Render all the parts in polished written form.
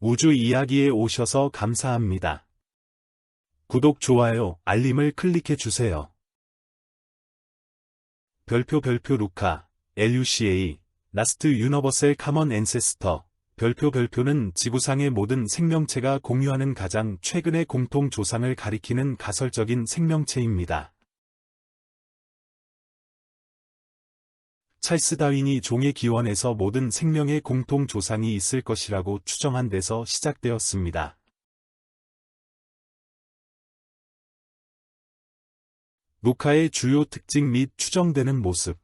우주 이야기에 오셔서 감사합니다. 구독, 좋아요, 알림을 클릭해 주세요. 별표 루카, LUCA, 라스트 유니버셀 카먼 앤세스터. 별표는 지구상의 모든 생명체가 공유하는 가장 최근의 공통 조상을 가리키는 가설적인 생명체입니다. 찰스 다윈이 종의 기원에서 모든 생명의 공통 조상이 있을 것이라고 추정한 데서 시작되었습니다. 루카의 주요 특징 및 추정되는 모습.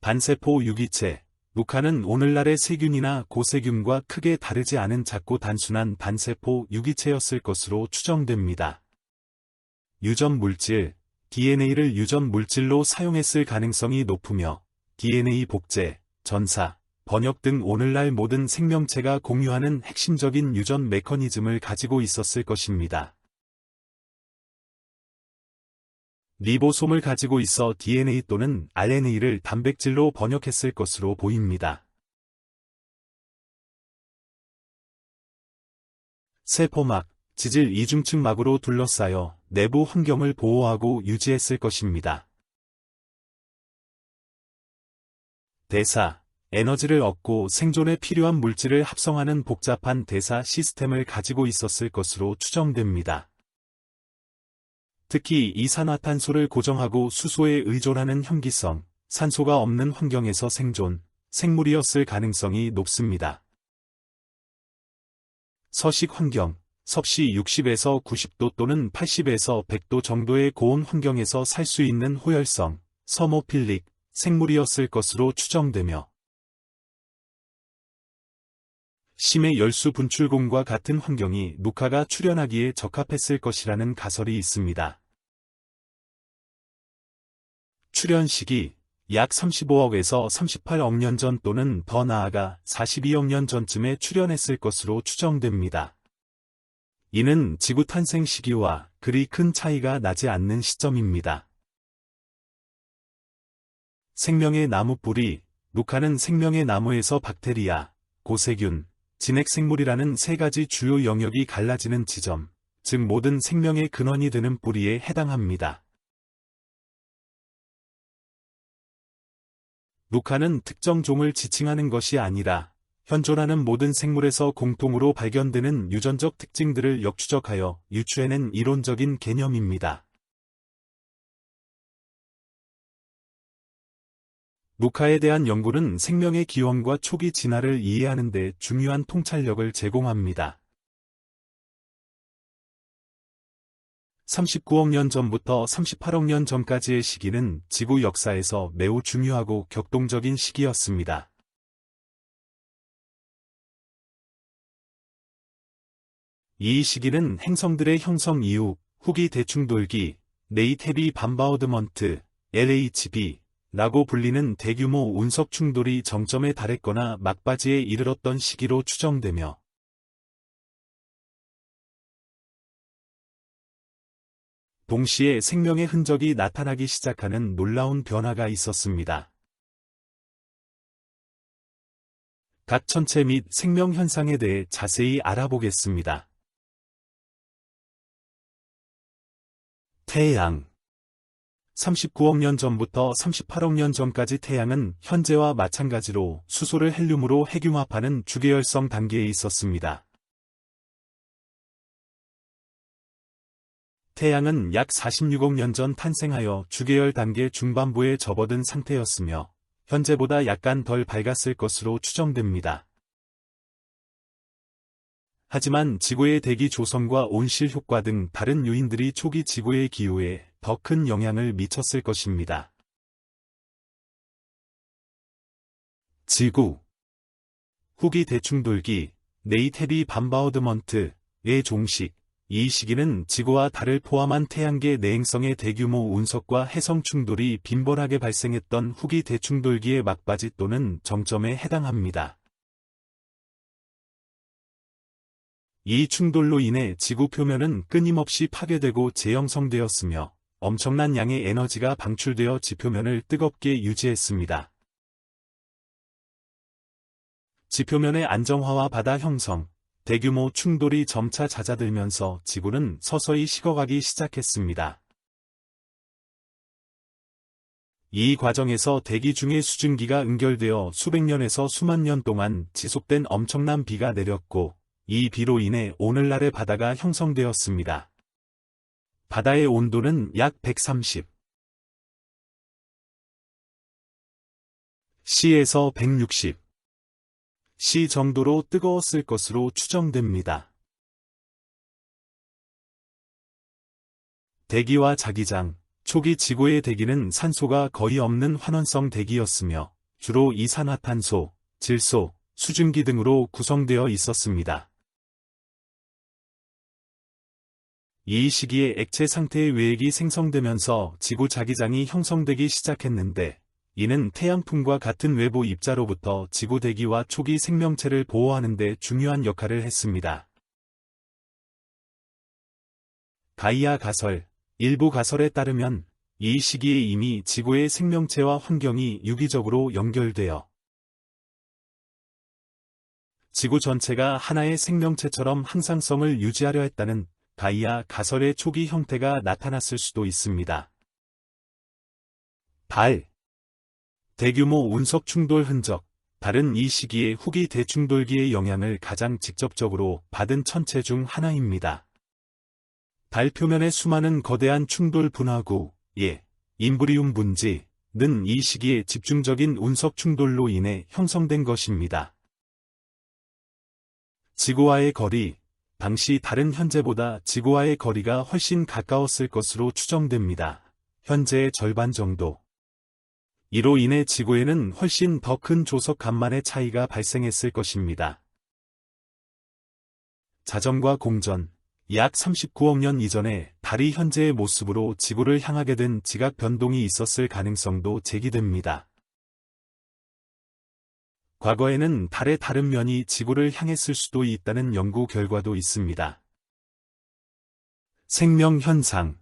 반세포 유기체. 루카는 오늘날의 세균이나 고세균과 크게 다르지 않은 작고 단순한 반세포 유기체였을 것으로 추정됩니다. 유전 물질, DNA를 유전 물질로 사용했을 가능성이 높으며 DNA 복제, 전사, 번역 등 오늘날 모든 생명체가 공유하는 핵심적인 유전 메커니즘을 가지고 있었을 것입니다. 리보솜을 가지고 있어 DNA 또는 RNA를 단백질로 번역했을 것으로 보입니다. 세포막, 지질 이중층 막으로 둘러싸여 내부 환경을 보호하고 유지했을 것입니다. 대사, 에너지를 얻고 생존에 필요한 물질을 합성하는 복잡한 대사 시스템을 가지고 있었을 것으로 추정됩니다. 특히 이산화탄소를 고정하고 수소에 의존하는 현기성, 산소가 없는 환경에서 생존, 생물이었을 가능성이 높습니다. 서식 환경, 섭씨 60에서 90도 또는 80에서 100도 정도의 고온 환경에서 살 수 있는 호열성, 서모필릭, 생물이었을 것으로 추정되며 심해 열수 분출공과 같은 환경이 루카가 출현하기에 적합했을 것이라는 가설이 있습니다. 출현 시기, 약 35억에서 38억 년 전 또는 더 나아가 42억 년 전쯤에 출현했을 것으로 추정됩니다. 이는 지구 탄생 시기와 그리 큰 차이가 나지 않는 시점입니다. 생명의 나무 뿌리, 루카는 생명의 나무에서 박테리아, 고세균, 진핵생물이라는 세 가지 주요 영역이 갈라지는 지점, 즉 모든 생명의 근원이 되는 뿌리에 해당합니다. 루카는 특정 종을 지칭하는 것이 아니라 현존하는 모든 생물에서 공통으로 발견되는 유전적 특징들을 역추적하여 유추해낸 이론적인 개념입니다. 루카에 대한 연구는 생명의 기원과 초기 진화를 이해하는 데 중요한 통찰력을 제공합니다. 39억 년 전부터 38억 년 전까지의 시기는 지구 역사에서 매우 중요하고 격동적인 시기였습니다. 이 시기는 행성들의 형성 이후 후기 대충돌기, 레이트 헤비 밤바우드먼트, LHB라고 불리는 대규모 운석 충돌이 정점에 달했거나 막바지에 이르렀던 시기로 추정되며 동시에 생명의 흔적이 나타나기 시작하는 놀라운 변화가 있었습니다. 각 천체 및 생명 현상에 대해 자세히 알아보겠습니다. 태양. 39억 년 전부터 38억 년 전까지 태양은 현재와 마찬가지로 수소를 헬륨으로 핵융합하는 주계열성 단계에 있었습니다. 태양은 약 46억 년 전 탄생하여 주계열 단계 중반부에 접어든 상태였으며 현재보다 약간 덜 밝았을 것으로 추정됩니다. 하지만 지구의 대기 조성과 온실 효과 등 다른 요인들이 초기 지구의 기후에 더 큰 영향을 미쳤을 것입니다. 지구 후기 대충돌기, 레이트 헤비 밤바우드먼트의 종식. 이 시기는 지구와 달을 포함한 태양계 내행성의 대규모 운석과 해성 충돌이 빈번하게 발생했던 후기 대충돌기의 막바지 또는 정점에 해당합니다. 이 충돌로 인해 지구 표면은 끊임없이 파괴되고 재형성되었으며 엄청난 양의 에너지가 방출되어 지표면을 뜨겁게 유지했습니다. 지표면의 안정화와 바다 형성, 대규모 충돌이 점차 잦아들면서 지구는 서서히 식어가기 시작했습니다. 이 과정에서 대기 중에 수증기가 응결되어 수백 년에서 수만 년 동안 지속된 엄청난 비가 내렸고, 이 비로 인해 오늘날의 바다가 형성되었습니다. 바다의 온도는 약 130 C에서 160 C 정도로 뜨거웠을 것으로 추정됩니다. 대기와 자기장, 초기 지구의 대기는 산소가 거의 없는 환원성 대기였으며 주로 이산화탄소, 질소, 수증기 등으로 구성되어 있었습니다. 이 시기에 액체 상태의 외액이 생성되면서 지구 자기장이 형성되기 시작했는데, 이는 태양풍과 같은 외부 입자로부터 지구 대기와 초기 생명체를 보호하는 데 중요한 역할을 했습니다. 가이아 가설, 일부 가설에 따르면 이 시기에 이미 지구의 생명체와 환경이 유기적으로 연결되어 지구 전체가 하나의 생명체처럼 항상성을 유지하려 했다는 가이아 가설의 초기 형태가 나타났을 수도 있습니다. 달, 대규모 운석 충돌 흔적, 달은 이 시기의 후기 대충돌기의 영향을 가장 직접적으로 받은 천체 중 하나입니다. 달 표면의 수많은 거대한 충돌 분화구, 임브리움 분지는 이 시기에 집중적인 운석 충돌로 인해 형성된 것입니다. 지구와의 거리, 당시 달은 현재보다 지구와의 거리가 훨씬 가까웠을 것으로 추정됩니다. 현재의 절반 정도. 이로 인해 지구에는 훨씬 더 큰 조석 간만의 차이가 발생했을 것입니다. 자전과 공전, 약 39억 년 이전에 달이 현재의 모습으로 지구를 향하게 된 지각 변동이 있었을 가능성도 제기됩니다. 과거에는 달의 다른 면이 지구를 향했을 수도 있다는 연구 결과도 있습니다. 생명 현상.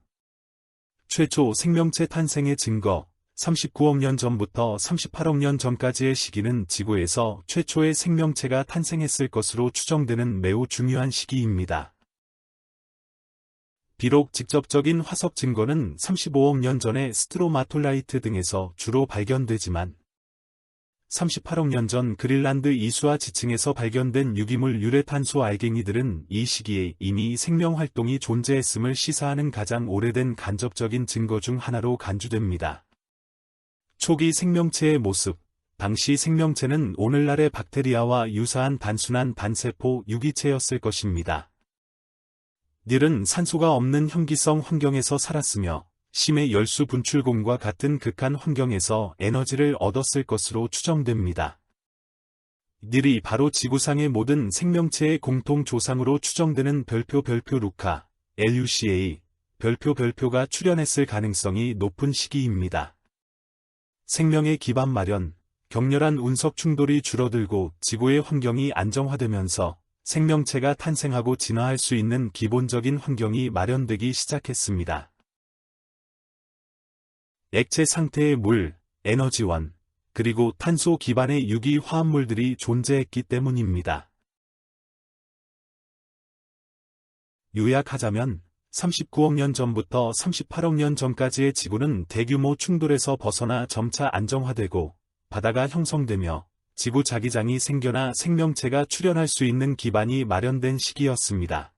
최초 생명체 탄생의 증거. 39억 년 전부터 38억 년 전까지의 시기는 지구에서 최초의 생명체가 탄생했을 것으로 추정되는 매우 중요한 시기입니다. 비록 직접적인 화석 증거는 35억 년 전의 스트로마톨라이트 등에서 주로 발견되지만 38억 년 전 그린란드 이수화 지층에서 발견된 유기물 유레탄소 알갱이들은 이 시기에 이미 생명활동이 존재했음을 시사하는 가장 오래된 간접적인 증거 중 하나로 간주됩니다. 초기 생명체의 모습. 당시 생명체는 오늘날의 박테리아와 유사한 단순한 단세포 유기체였을 것입니다. 닐은 산소가 없는 현기성 환경에서 살았으며 심해 열수 분출공과 같은 극한 환경에서 에너지를 얻었을 것으로 추정됩니다. 닐이 바로 지구상의 모든 생명체의 공통 조상으로 추정되는 별표 루카, LUCA, 별표가 출현했을 가능성이 높은 시기입니다. 생명의 기반 마련, 격렬한 운석 충돌이 줄어들고 지구의 환경이 안정화되면서 생명체가 탄생하고 진화할 수 있는 기본적인 환경이 마련되기 시작했습니다. 액체 상태의 물, 에너지원, 그리고 탄소 기반의 유기 화합물들이 존재했기 때문입니다. 요약하자면 39억 년 전부터 38억 년 전까지의 지구는 대규모 충돌에서 벗어나 점차 안정화되고 바다가 형성되며 지구 자기장이 생겨나 생명체가 출현할 수 있는 기반이 마련된 시기였습니다.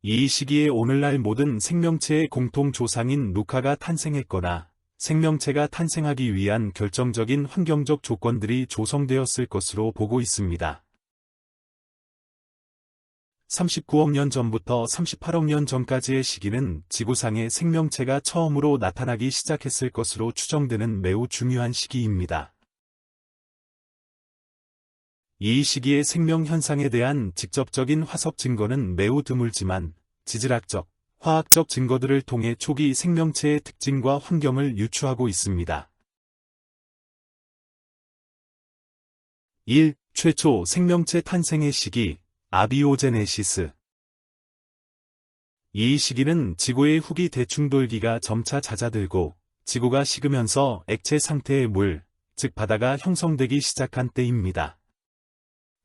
이 시기에 오늘날 모든 생명체의 공통 조상인 루카가 탄생했거나 생명체가 탄생하기 위한 결정적인 환경적 조건들이 조성되었을 것으로 보고 있습니다. 39억 년 전부터 38억 년 전까지의 시기는 지구상의 생명체가 처음으로 나타나기 시작했을 것으로 추정되는 매우 중요한 시기입니다. 이 시기의 생명 현상에 대한 직접적인 화석 증거는 매우 드물지만 지질학적, 화학적 증거들을 통해 초기 생명체의 특징과 환경을 유추하고 있습니다. 1. 최초 생명체 탄생의 시기, 아비오제네시스. 이 시기는 지구의 후기 대충돌기가 점차 잦아들고 지구가 식으면서 액체 상태의 물, 즉 바다가 형성되기 시작한 때입니다.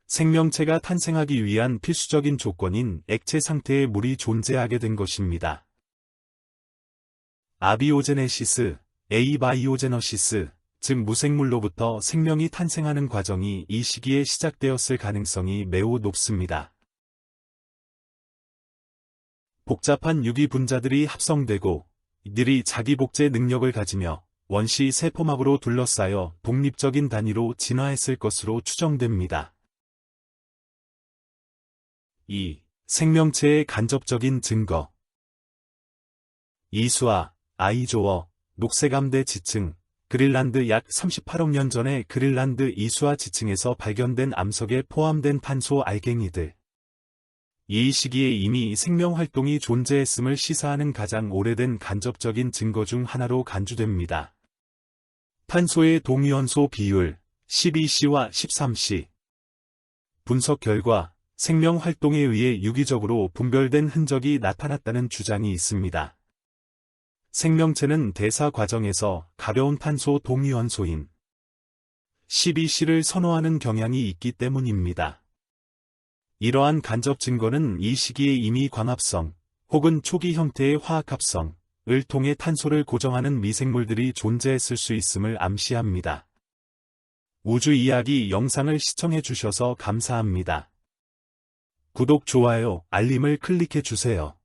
생명체가 탄생하기 위한 필수적인 조건인 액체 상태의 물이 존재하게 된 것입니다. 아비오제네시스, 에이바이오제너시스, 즉 무생물로부터 생명이 탄생하는 과정이 이 시기에 시작되었을 가능성이 매우 높습니다. 복잡한 유기 분자들이 합성되고 이들이 자기 복제 능력을 가지며 원시 세포막으로 둘러싸여 독립적인 단위로 진화했을 것으로 추정됩니다. 2. 생명체의 간접적인 증거. 이수아, 아이조어, 녹색암대 지층, 그린란드. 약 38억 년 전에 그린란드 이수아 지층에서 발견된 암석에 포함된 탄소 알갱이들. 이 시기에 이미 생명활동이 존재했음을 시사하는 가장 오래된 간접적인 증거 중 하나로 간주됩니다. 탄소의 동위원소 비율 12C와 13C. 분석 결과 생명활동에 의해 유기적으로 분별된 흔적이 나타났다는 주장이 있습니다. 생명체는 대사 과정에서 가벼운 탄소 동위원소인 12C를 선호하는 경향이 있기 때문입니다. 이러한 간접 증거는 이 시기에 이미 광합성 혹은 초기 형태의 화학합성을 통해 탄소를 고정하는 미생물들이 존재했을 수 있음을 암시합니다. 우주 이야기 영상을 시청해 주셔서 감사합니다. 구독, 좋아요, 알림을 클릭해 주세요.